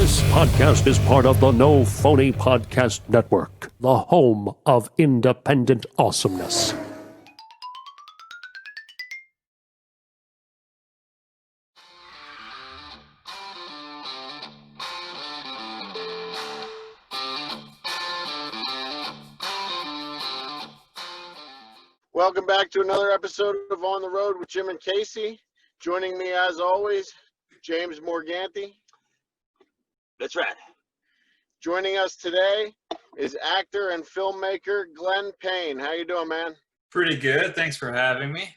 This podcast is part of the No Phony Podcast Network, the home of independent awesomeness. Welcome back to another episode of On the Road with Jim and Casey. Joining me as always, James Morganti. That's right. Joining us today is actor and filmmaker Glenn Payne. How you doing, man? Pretty good. Thanks for having me.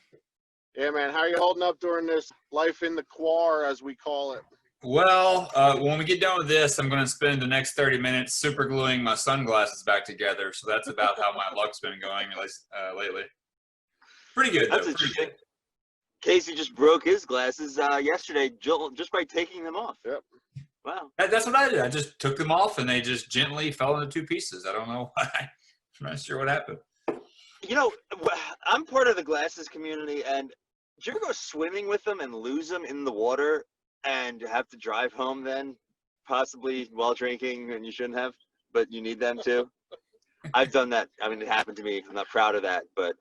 Yeah, man. How are you holding up during this life in the quar, as we call it? Well, when we get done with this, I'm going to spend the next 30 minutes super gluing my sunglasses back together. So that's about how my luck's been going, at least lately. Pretty good, though. Pretty good. Casey just broke his glasses yesterday just by taking them off. Yep. Wow. That's what I did. I just took them off, and they just gently fell into two pieces. I don't know why. I'm not sure what happened. You know, I'm part of the glasses community, and did you ever go swimming with them and lose them in the water and have to drive home then, possibly while drinking, and you shouldn't have, but you need them too? I've done that. I mean, it happened to me. I'm not proud of that, but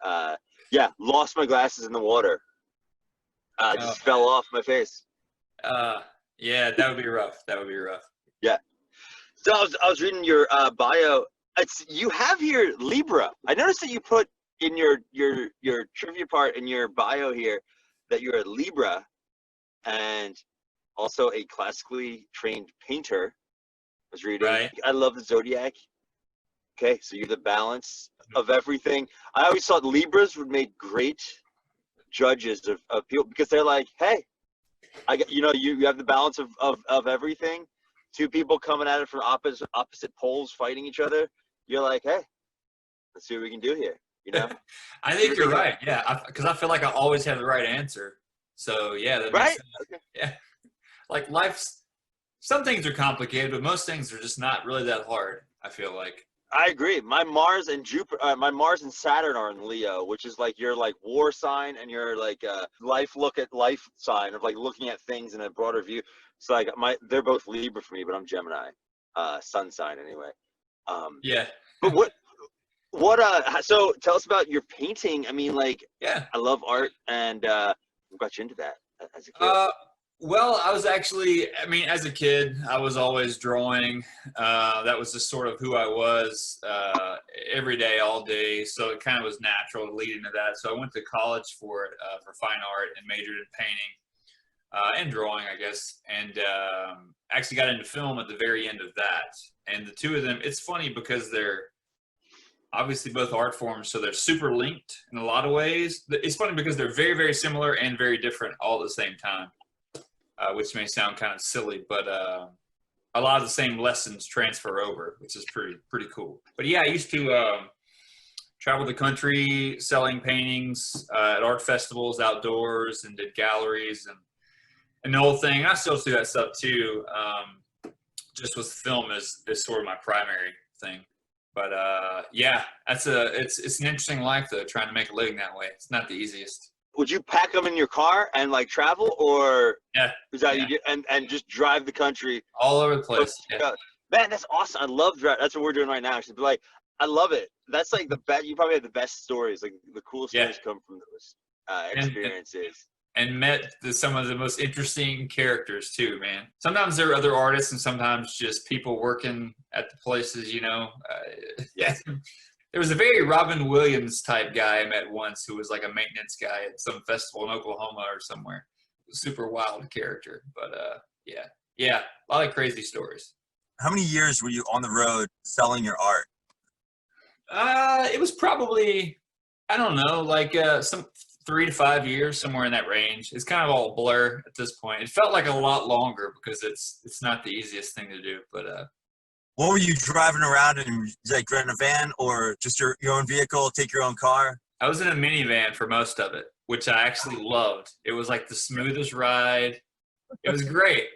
yeah, lost my glasses in the water. Just fell off my face. Yeah, that would be rough. That would be rough. Yeah. So I was reading your bio. You have here Libra. I noticed that you put in your trivia part in your bio here that you're a Libra and also a classically trained painter. I was reading. Right. I love the zodiac. Okay, so you're the balance of everything. I always thought Libras would make great judges of people because they're like, hey, you have the balance of everything. Two people coming at it from opposite poles fighting each other. You're like, hey, let's see what we can do here. You know? I think you're right. Yeah, because I feel like I always have the right answer. So yeah, that right. Makes sense. Okay. Yeah, like some things are complicated, but most things are just not really that hard. I feel like. I agree. My Mars and Saturn are in Leo, which is like your like war sign and your like look at life sign of like looking at things in a broader view. So like they're both Libra for me, but I'm Gemini, sun sign anyway. Yeah. But so tell us about your painting. I mean, like, yeah, I love art, and what got you into that as a kid? Well, I was actually, as a kid, I was always drawing. That was just sort of who I was every day, all day. So it kind of was natural to lead into that. So I went to college for fine art and majored in painting and drawing, I guess. And actually got into film at the very end of that. And the two of them, it's funny because they're obviously both art forms, so they're super linked in a lot of ways. It's funny because they're very, very similar and very different all at the same time. Which may sound kind of silly, but a lot of the same lessons transfer over, which is pretty cool. But yeah, I used to travel the country selling paintings at art festivals outdoors and did galleries and the whole thing. I still do that stuff too, just with film is sort of my primary thing. But yeah, it's an interesting life though, trying to make a living that way. It's not the easiest. Would you pack them in your car and like travel, or is that you do, and just drive the country all over the place? Yeah. Man, that's awesome. I love that. That's what we're doing right now. Actually, but like, I love it. That's like the best. You probably have the best stories. Like the coolest stories come from those experiences. And met some of the most interesting characters too, man. Sometimes there are other artists, and sometimes just people working at the places. There was a very Robin Williams type guy I met once who was like a maintenance guy at some festival in Oklahoma or somewhere. Super wild character, but yeah, a lot of crazy stories. How many years were you on the road selling your art? It was probably, I don't know, like some 3 to 5 years, somewhere in that range. It's kind of all blur at this point. It felt like a lot longer because it's not the easiest thing to do, but what were you driving around in, like rent a van or just your own vehicle, take your own car? I was in a minivan for most of it, which I actually loved. It was like the smoothest ride. It was great.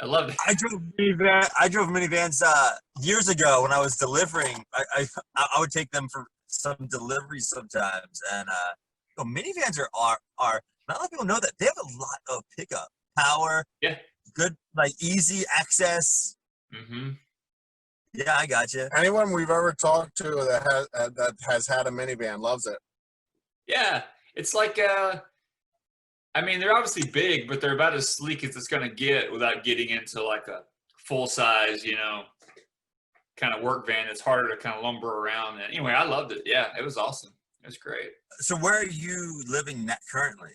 I loved it. I drove minivans years ago when I was delivering. I would take them for some deliveries sometimes, and minivans are not a lot of people know that they have a lot of pickup power. Yeah. Good, like easy access. Mm-hmm. Yeah, I got you. Anyone we've ever talked to that has had a minivan loves it. Yeah, it's like I mean, they're obviously big, but they're about as sleek as it's gonna get without getting into like a full size, kind of work van. It's harder to kind of lumber around. And anyway, I loved it. Yeah, it was awesome. It was great. So where are you living currently?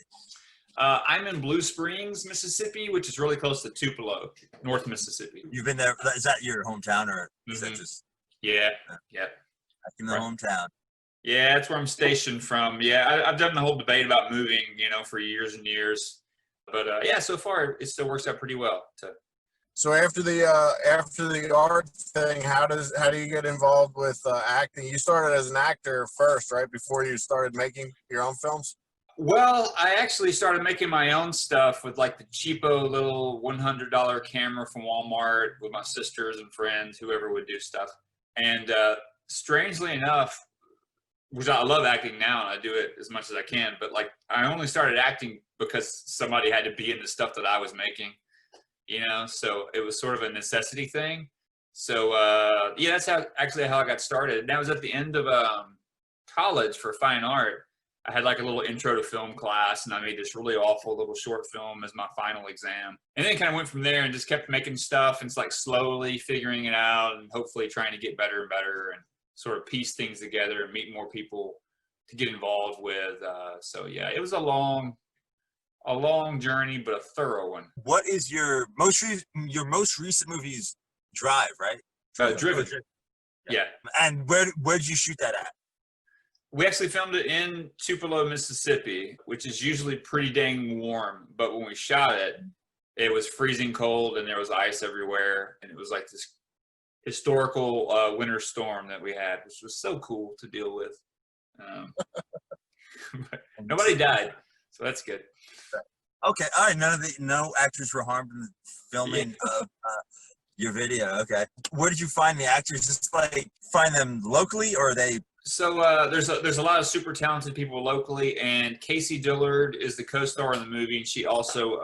I'm in Blue Springs, Mississippi, which is really close to Tupelo, North Mississippi. You've been there. Is that your hometown, or is that Mhm. just Yeah, back in the Right. hometown? yeah. That's where I'm stationed from. Yeah, I've done the whole debate about moving, for years and years. But yeah, so far it still works out pretty well. So after the art thing, how do you get involved with acting? You started as an actor first, right? Before you started making your own films. Well, I actually started making my own stuff with like the cheapo little $100 camera from Walmart with my sisters and friends, whoever would do stuff. And strangely enough, which I love acting now and I do it as much as I can, but like I only started acting because somebody had to be in the stuff that I was making, so it was sort of a necessity thing. So yeah, that's how I got started. And that was at the end of college for fine art. I had like a little intro to film class and I made this really awful little short film as my final exam. And then kind of went from there and just kept making stuff and it's like slowly figuring it out and hopefully trying to get better and better and sort of piece things together and meet more people to get involved with. So yeah, it was a long journey, but a thorough one. What is your most recent movie's Drive, right? Driven. Yeah. And where'd you shoot that at? We actually filmed it in Tupelo, Mississippi, which is usually pretty dang warm. But when we shot it, it was freezing cold and there was ice everywhere. And it was like this historical winter storm that we had, which was so cool to deal with. Nobody died, so that's good. Okay, all right. No actors were harmed in the filming of your video. Okay, where did you find the actors? Just like find them locally, or are they? So there's a lot of super talented people locally, and Casey Dillard is the co-star in the movie, and she's also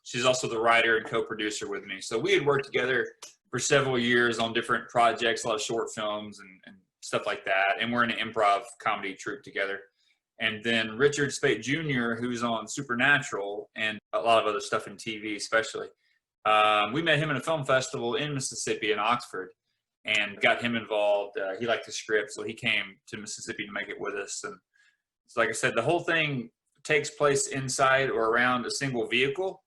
the writer and co-producer with me. So we had worked together for several years on different projects, a lot of short films and stuff like that. And we're in an improv comedy troupe together. And then Richard Spate Jr., who's on Supernatural and a lot of other stuff in TV, especially. We met him in a film festival in Mississippi, in Oxford, and got him involved. He liked the script, so he came to Mississippi to make it with us. And so, like I said, the whole thing takes place inside or around a single vehicle,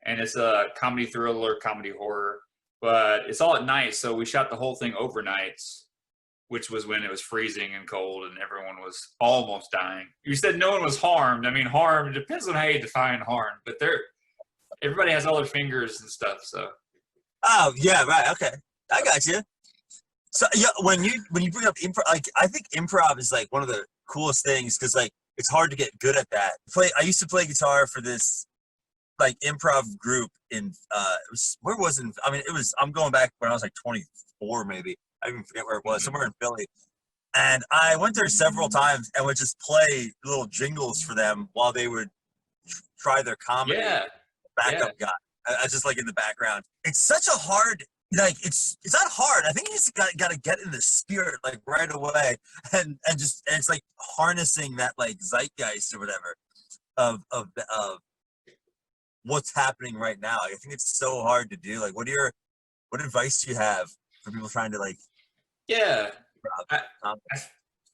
and it's a comedy thriller, comedy horror, but it's all at night. So we shot the whole thing overnight, which was when it was freezing and cold and everyone was almost dying. You said no one was harmed. I mean, harm, it depends on how you define harm, but everybody has all their fingers and stuff, so. Oh, yeah, right, okay. I got you. So, yeah, when you bring up improv, like, I think improv is, like, one of the coolest things, because, like, it's hard to get good at that. I used to play guitar for this, like, improv group in, I'm going back when I was, like, 24, maybe. I even forget where it was, somewhere in Philly. And I went there several times and would just play little jingles for them while they would try their comedy. Yeah. Backup guy. I just like in the background. It's such a hard, like, it's not hard. I think you just got to get in the spirit, like, right away. And it's like harnessing that, like, zeitgeist or whatever of what's happening right now. I think it's so hard to do. Like, what advice do you have for people trying to, like, yeah,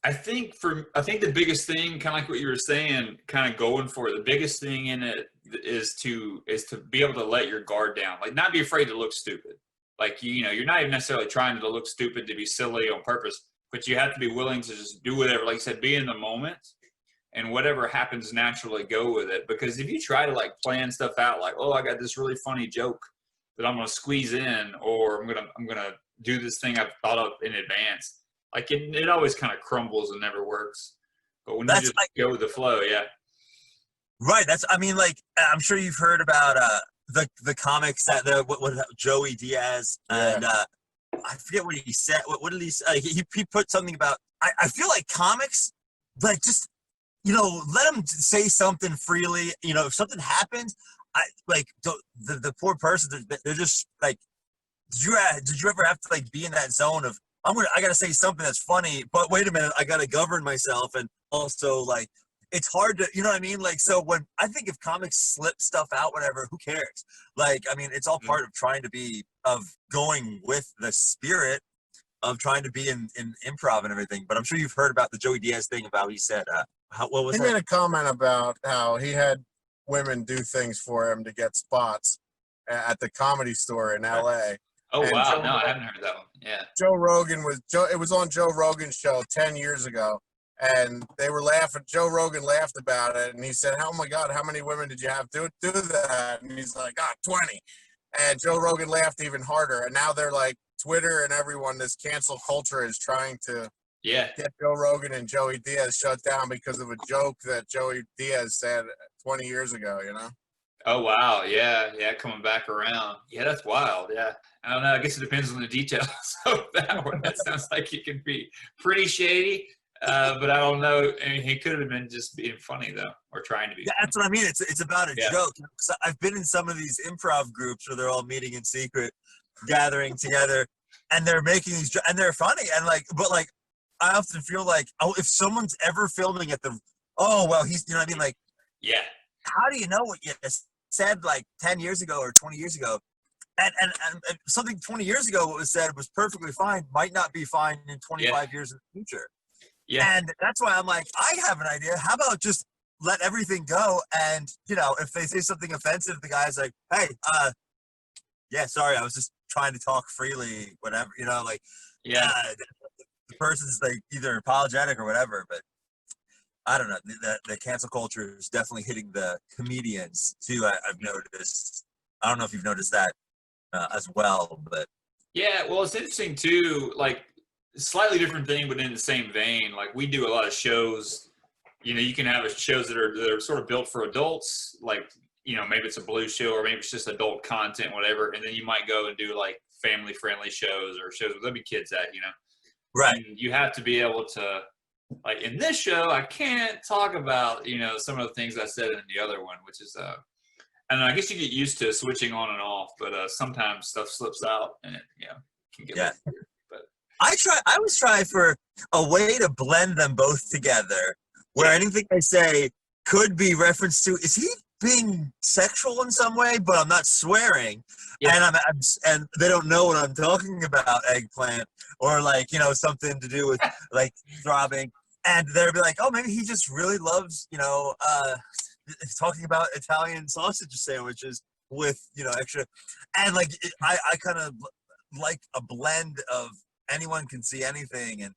I think the biggest thing, kind of like what you were saying, kind of going for it, the biggest thing in it is to be able to let your guard down, like not be afraid to look stupid. Like, you're not even necessarily trying to look stupid to be silly on purpose, but you have to be willing to just do whatever, like you said, be in the moment, and whatever happens naturally, go with it. Because if you try to, like, plan stuff out, like, oh, I got this really funny joke that I'm going to squeeze in, or I'm going to do this thing I've thought of in advance, like it always kind of crumbles and never works. But when you just go with the flow, yeah. Right. Like, I'm sure you've heard about the comics that what Joey Diaz, and I forget what he said. What did he say? He put something about, I feel like comics, like, just, let them say something freely. If something happens, the poor person, they're just, like, did you ever have to like be in that zone of I gotta say something that's funny, but wait a minute, I gotta govern myself, and also like it's hard to, you know what I mean? Like, so when I think if comics slip stuff out, whatever, who cares? Like, I mean, it's all part of trying to going with the spirit of trying to be in improv and everything. But I'm sure you've heard about the Joey Diaz thing about he said, what was He that? made a comment about how he had women do things for him to get spots at the Comedy Store in L.A. Oh, And wow. Joe No, I haven't heard that one. Yeah. It was on Joe Rogan's show 10 years ago, and they were laughing. Joe Rogan laughed about it, and he said, "Oh my God, how many women did you have do that?" And he's like, 20. And Joe Rogan laughed even harder. And now they're like, Twitter and everyone, this cancel culture is trying to get Joe Rogan and Joey Diaz shut down because of a joke that Joey Diaz said 20 years ago, you know? Oh, wow. Yeah. Yeah. Coming back around. Yeah. That's wild. Yeah. I don't know. I guess it depends on the details of that one. That sounds like it can be pretty shady. But I don't know. I mean, he could have been just being funny though, or trying to be. Yeah, that's what I mean. It's about a joke. So I've been in some of these improv groups where they're all meeting in secret, gathering together, and they're making these and they're funny and like, but like, I often feel like, if someone's ever filming at the, he's, you know what I mean? Like, yeah. How do you know what you said like 10 years ago or 20 years ago? And something 20 years ago what was said was perfectly fine, might not be fine in 25 years in the future. Yeah. And that's why I'm like, I have an idea. How about just let everything go? And, you know, if they say something offensive, the guy's like, hey, yeah, sorry, I was just trying to talk freely, whatever, you know, like, the person's like either apologetic or whatever, but I don't know. The cancel culture is definitely hitting the comedians too. I've noticed. I don't know if you've noticed that as well, but yeah. Well, it's interesting too. Like, slightly different thing, but in the same vein. Like, we do a lot of shows. You know, you can have shows that are sort of built for adults. Like, you know, maybe it's a blue show or maybe it's just adult content, whatever. And then you might go and do like family-friendly shows or shows with there'll be kids at. You know, right? And you have to be able to. Like in this show, I can't talk about, you know, some of the things I said in the other one, which is, and I guess you get used to switching on and off, but sometimes stuff slips out and it, you know, can get weird. But I always try for a way to blend them both together, where anything I say could be reference to, is he being sexual in some way, but I'm not swearing, and and they don't know what I'm talking about, eggplant, or like, you know, something to do with like throbbing, and they'll be like, oh, maybe he just really loves, you know, talking about Italian sausage sandwiches with, you know, extra, and like I kind of like a blend of anyone can see anything,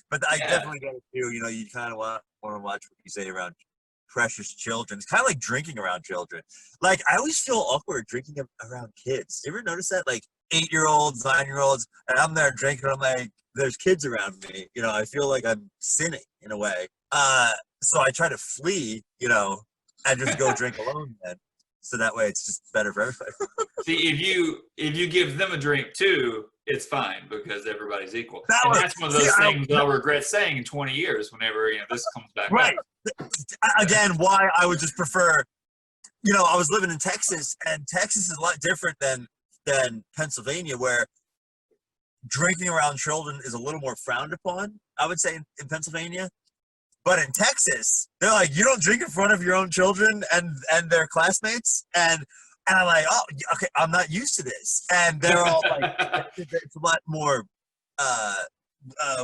but I definitely get it too. You know, you kind of want to watch what you say around precious children. It's kind of like drinking around children. Like, I always feel awkward drinking around kids. You ever notice that? Like 8-year-olds, 9-year-olds, and I'm there drinking. I'm like, there's kids around me. You know, I feel like I'm sinning in a way. So I try to flee, you know, and just go drink alone then. So that way it's just better for everybody. See, if you give them a drink too, it's fine because everybody's equal. That's one of those things I'll regret saying in 20 years whenever, you know, this comes back right up. Again, why I would just prefer, you know, I was living in Texas, and Texas is a lot different than Pennsylvania, where drinking around children is a little more frowned upon, I would say, in Pennsylvania. But in Texas, they're like, you don't drink in front of your own children and their classmates, and I'm like, oh, okay, I'm not used to this. And they're all like, it's a lot more,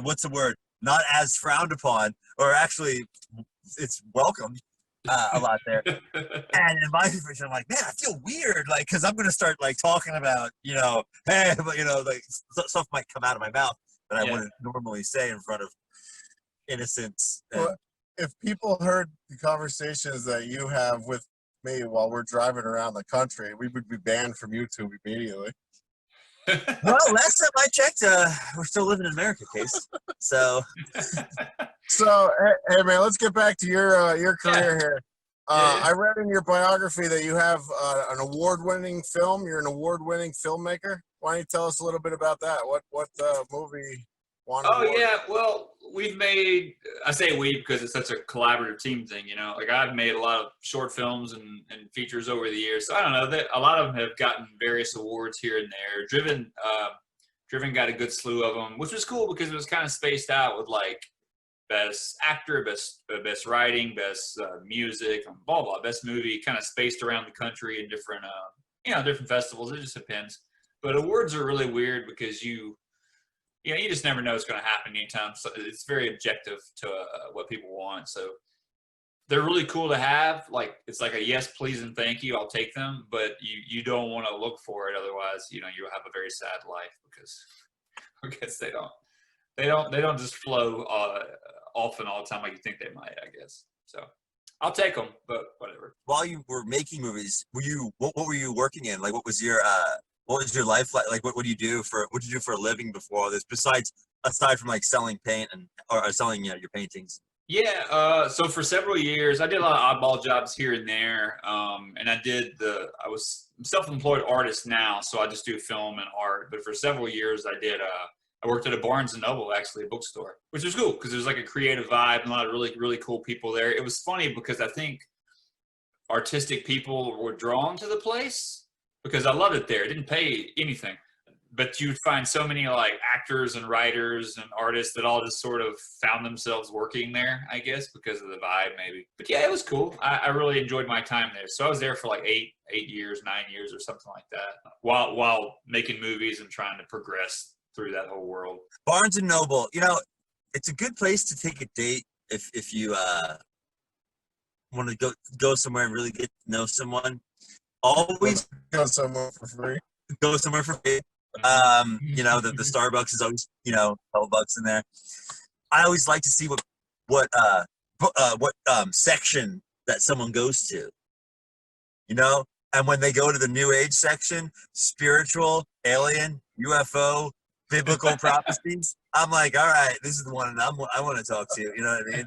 what's the word? Not as frowned upon, or actually, it's welcomed a lot there. And in my situation, I'm like, man, I feel weird, like, because I'm gonna start like talking about, you know, hey, but you know, like stuff might come out of my mouth that I wouldn't normally say in front of innocents. Well, if people heard the conversations that you have with me while we're driving around the country, we would be banned from YouTube immediately. Well, last time I checked, we're still living in America, Case. So hey man, let's get back to your career here. I read in your biography that you have an award-winning film. You're an award-winning filmmaker. Why don't you tell us a little bit about that? What movie Oh yeah, well, I say we because it's such a collaborative team thing, you know. Like I've made a lot of short films and features over the years. So I don't know, that a lot of them have gotten various awards here and there. Driven got a good slew of them, which was cool because it was kind of spaced out with like best actor, best writing, best music, and blah blah, best movie, kind of spaced around the country in different different festivals. It just depends. But awards are really weird because you just never know what's going to happen anytime. So it's very objective to what people want. So they're really cool to have. Like it's like a yes, please, and thank you. I'll take them, but you don't want to look for it. Otherwise, you'll have a very sad life because I guess they don't just flow often all the time like you think they might. I guess so. I'll take them, but whatever. While you were making movies, what were you working in? Like, what was your life like? Like, what do you do for a living before all this? Aside from like selling paint or selling your paintings. Yeah. So for several years, I did a lot of oddball jobs here and there, and I was a self-employed artist now, so I just do film and art. But for several years, I worked at a Barnes and Noble, actually, a bookstore, which was cool because there's like a creative vibe and a lot of really, really cool people there. It was funny because I think artistic people were drawn to the place because I loved it there. It didn't pay anything, but you'd find so many like actors and writers and artists that all just sort of found themselves working there, I guess, because of the vibe maybe. But yeah, it was cool. I really enjoyed my time there. So I was there for like 8 years, 9 years or something like that while making movies and trying to progress through that whole world. Barnes and Noble, it's a good place to take a date if you want to go somewhere and really get to know someone. Always go somewhere for free. Go somewhere for free. The Starbucks is always $12 in there. I always like to see what section that someone goes to. And when they go to the New Age section, spiritual, alien, UFO, biblical prophecies, I'm like, all right, this is the one I want to talk to. You know what I mean?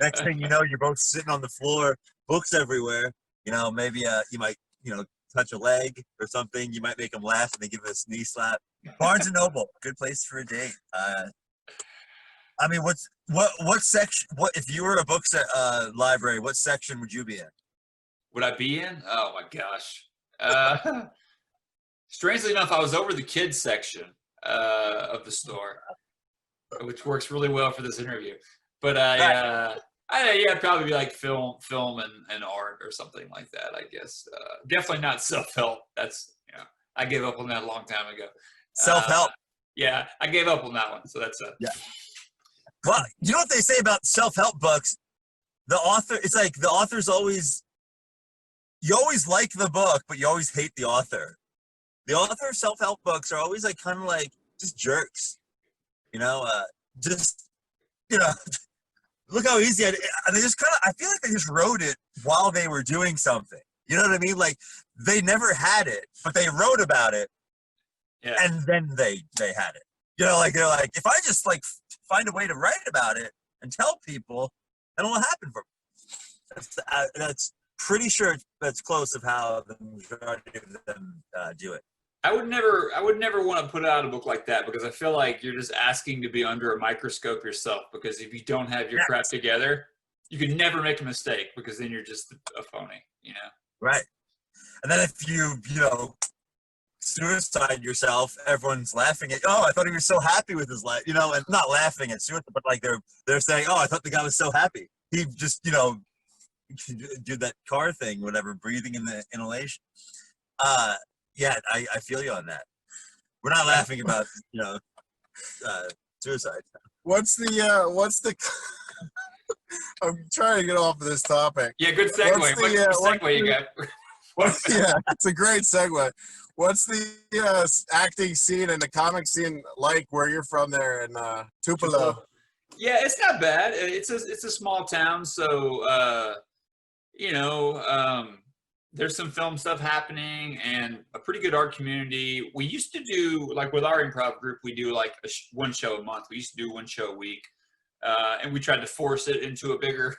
Next thing you know, you're both sitting on the floor, books everywhere. Maybe you might, touch a leg or something. You might make them laugh and they give us a knee slap. Barnes and Noble, good place for a date. I mean, what section? If you were at a book library, what section would you be in? Would I be in? Oh my gosh. Strangely enough, I was over the kids section of the store, which works really well for this interview. But I'd probably be like film and art or something like that, I guess. Definitely not self-help. That's, I gave up on that a long time ago. Self-help. Yeah, I gave up on that one. So that's yeah. Well, you know what they say about self-help books? The author, it's like the author's you always like the book, but you always hate the author. The author of self-help books are always like kind of like just jerks, look how easy it is. They just I feel like they just wrote it while they were doing something. You know what I mean? Like they never had it, but they wrote about it. Yeah. And then they had it. Like they're like, if I just like find a way to write about it and tell people, then it'll happen for me. That's pretty sure that's close of how the majority of them do it. I would never want to put out a book like that because I feel like you're just asking to be under a microscope yourself, because if you don't have your crap together, you can never make a mistake because then you're just a phony, Right. And then if you suicide yourself, everyone's laughing at, I thought he was so happy with his life, and not laughing at suicide, but like they're saying, I thought the guy was so happy. He just, do that car thing, whatever, breathing in the inhalation. Yeah, I feel you on that. We're not laughing about, suicide. What's the I'm trying to get off of this topic. Yeah, good segue. What's the segue you got? Yeah, it's a great segue. What's the acting scene and the comic scene like where you're from there in Tupelo? Yeah, it's not bad. It's a small town, so there's some film stuff happening and a pretty good art community. We used to do, like with our improv group, we do like one show a month. We used to do one show a week. And we tried to force it into a bigger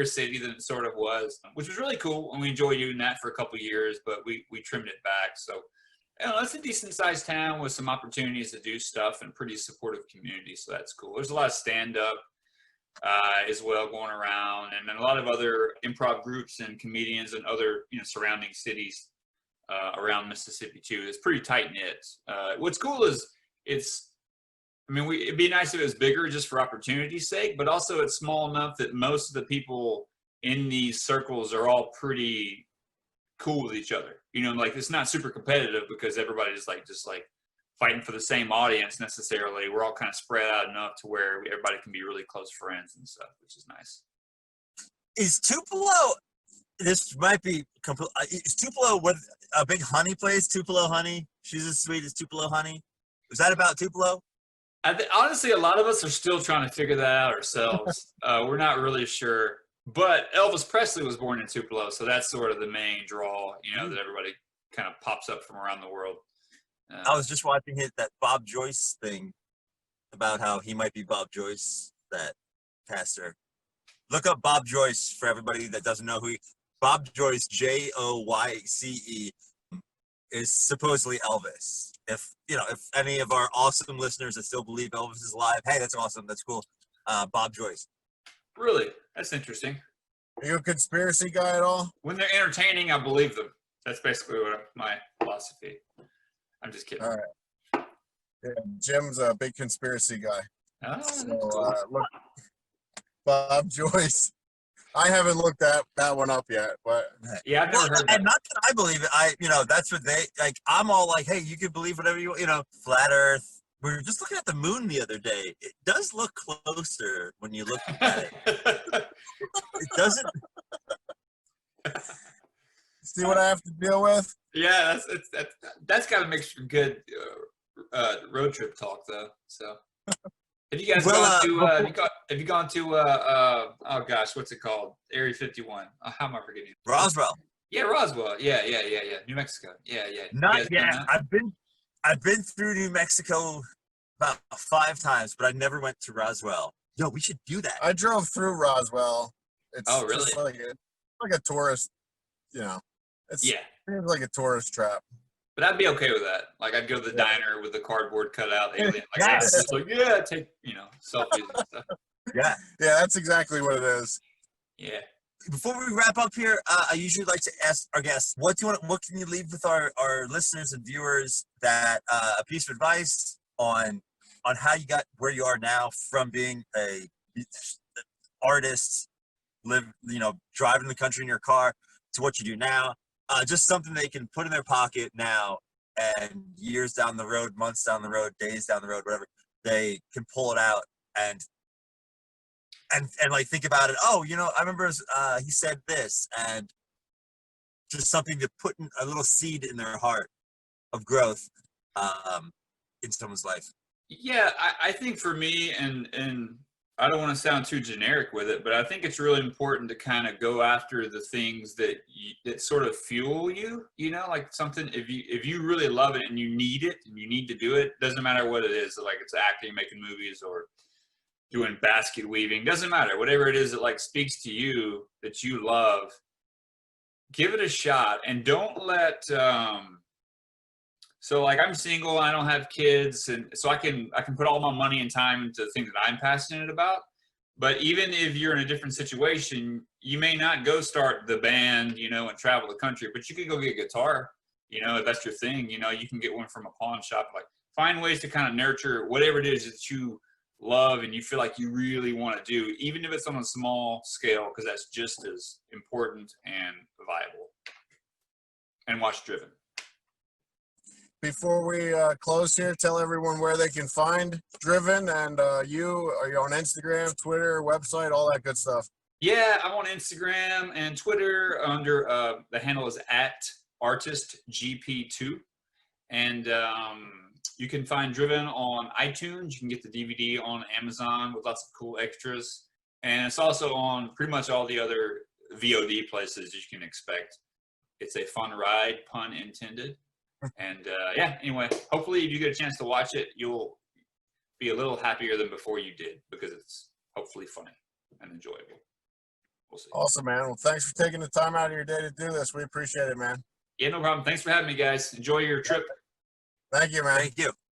city than it sort of was, which was really cool. And we enjoyed doing that for a couple of years, but we trimmed it back. So You know, it's a decent sized town with some opportunities to do stuff and pretty supportive community, so that's cool. There's a lot of stand up as well going around, and then a lot of other improv groups and comedians and other surrounding cities around Mississippi too. It's pretty tight knit. What's cool is it'd be nice if it was bigger just for opportunity's sake, but also it's small enough that most of the people in these circles are all pretty cool with each other. Like it's not super competitive because everybody's just fighting for the same audience necessarily. We're all kind of spread out enough to where everybody can be really close friends and stuff, which is nice. Is Tupelo? This might be complete. Is Tupelo with a big honey place? Tupelo Honey. She's as sweet as Tupelo Honey. Was that about Tupelo? Honestly, a lot of us are still trying to figure that out ourselves. We're not really sure. But Elvis Presley was born in Tupelo, so that's sort of the main draw, that everybody kind of pops up from around the world. I was just watching that Bob Joyce thing about how he might be Bob Joyce, that pastor. Look up Bob Joyce for everybody that doesn't know who Bob Joyce, Joyce, is supposedly Elvis. If any of our awesome listeners that still believe Elvis is alive, hey, that's awesome. That's cool. Bob Joyce. Really? That's interesting. Are you a conspiracy guy at all? When they're entertaining, I believe them. That's basically my philosophy. I'm just kidding. All right. Yeah, Jim's a big conspiracy guy. Oh, So, look, Bob Joyce. I haven't looked that one up yet, but yeah, I've never heard that. And not that I believe it. That's what they like. I'm all like, hey, you can believe whatever you want. Flat Earth. We were just looking at the moon the other day. It does look closer when you look at it. It doesn't. See what I have to deal with? Yeah, that's got to make for good road trip talk, though. So, have you guys gone to? Have you gone to? Oh gosh, what's it called? Area 51. How am I forgetting? Roswell. Yeah, Roswell. Yeah. New Mexico. Yeah. Not yet. I've been through New Mexico about 5 times, but I never went to Roswell. Yo, we should do that. I drove through Roswell. It's really? just like a tourist, It's like a tourist trap. But I'd be okay with that. Like I'd go to the diner with the cardboard cutout alien. Yes. Just take selfies and stuff. Yeah, that's exactly what it is. Yeah. Before we wrap up here, I usually like to ask our guests, what can you leave with our listeners and viewers that a piece of advice on how you got where you are now from being a artist, driving the country in your car to what you do now. Just something they can put in their pocket now, and years down the road, months down the road, days down the road, whatever, they can pull it out and like think about it. Oh, I remember he said this, and just something to put in a little seed in their heart of growth in someone's life. Yeah, I think for me, and I don't want to sound too generic with it, but I think it's really important to kind of go after the things that sort of fuel you, like something, if you really love it and you need it and you need to do it, doesn't matter what it is, like it's acting, making movies, or doing basket weaving, doesn't matter, whatever it is that speaks to you, that you love, give it a shot. And don't let so I'm single and I don't have kids, and so I can put all my money and time into things that I'm passionate about. But even if you're in a different situation, you may not go start the band, and travel the country, but you could go get a guitar, if that's your thing. You can get one from a pawn shop. Find ways to kind of nurture whatever it is that you love and you feel like you really want to do, even if it's on a small scale, because that's just as important and viable. And watch Driven. Before we close here, tell everyone where they can find Driven and you. Are you on Instagram, Twitter, website, all that good stuff? Yeah, I'm on Instagram and Twitter under the handle is @artistgp2, and you can find Driven on iTunes. You can get the DVD on Amazon with lots of cool extras. And it's also on pretty much all the other VOD places you can expect. It's a fun ride, pun intended. And anyway, hopefully if you get a chance to watch it, you'll be a little happier than before you did, because it's hopefully funny and enjoyable. We'll see. Awesome, man. Well, thanks for taking the time out of your day to do this. We appreciate it, man. Yeah, no problem. Thanks for having me, guys. Enjoy your trip. Thank you, man. Thank you.